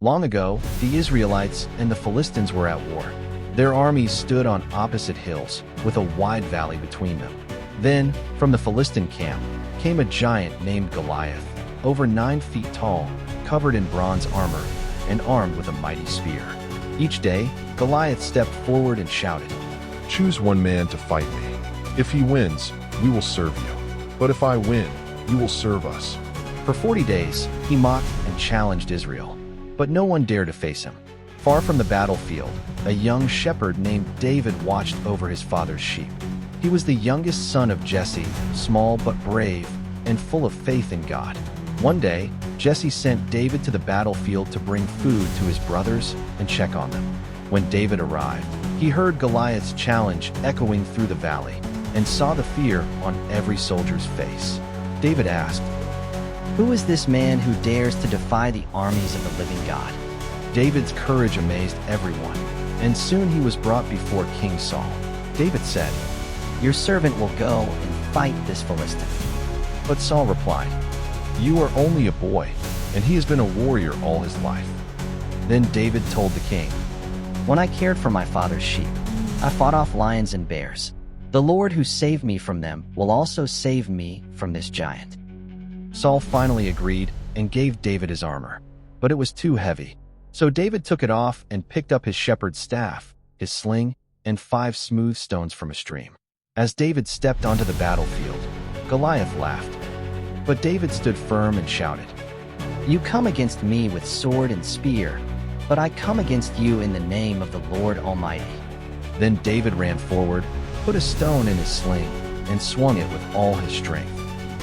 Long ago, the Israelites and the Philistines were at war. Their armies stood on opposite hills, with a wide valley between them. Then, from the Philistine camp, came a giant named Goliath, over 9 feet tall, covered in bronze armor, and armed with a mighty spear. Each day, Goliath stepped forward and shouted, Choose one man to fight me. If he wins, we will serve you. But if I win, you will serve us. For 40 days, he mocked and challenged Israel, but no one dared to face him. Far from the battlefield, a young shepherd named David watched over his father's sheep. He was the youngest son of Jesse, small but brave, and full of faith in God. One day, Jesse sent David to the battlefield to bring food to his brothers and check on them. When David arrived, he heard Goliath's challenge echoing through the valley and saw the fear on every soldier's face. David asked, "Who is this man who dares to defy the armies of the living God?" David's courage amazed everyone, and soon he was brought before King Saul. David said, "Your servant will go and fight this Philistine." But Saul replied, You are only a boy, and he has been a warrior all his life. Then David told the king, "When I cared for my father's sheep, I fought off lions and bears. The Lord who saved me from them will also save me from this giant." Saul finally agreed and gave David his armor, but it was too heavy. So David took it off and picked up his shepherd's staff, his sling, and 5 smooth stones from a stream. As David stepped onto the battlefield, Goliath laughed. But David stood firm and shouted, "You come against me with sword and spear, but I come against you in the name of the Lord Almighty." Then David ran forward, put a stone in his sling, and swung it with all his strength.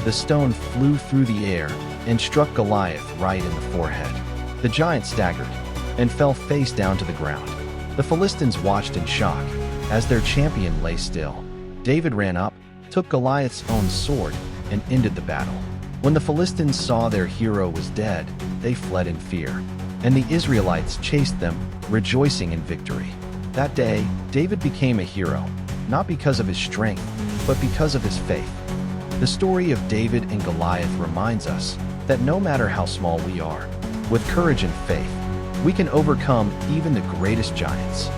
The stone flew through the air and struck Goliath right in the forehead. The giant staggered and fell face down to the ground. The Philistines watched in shock as their champion lay still. David ran up, took Goliath's own sword, and ended the battle. When the Philistines saw their hero was dead, they fled in fear, and the Israelites chased them, rejoicing in victory. That day, David became a hero, not because of his strength, but because of his faith. The story of David and Goliath reminds us that no matter how small we are, with courage and faith, we can overcome even the greatest giants.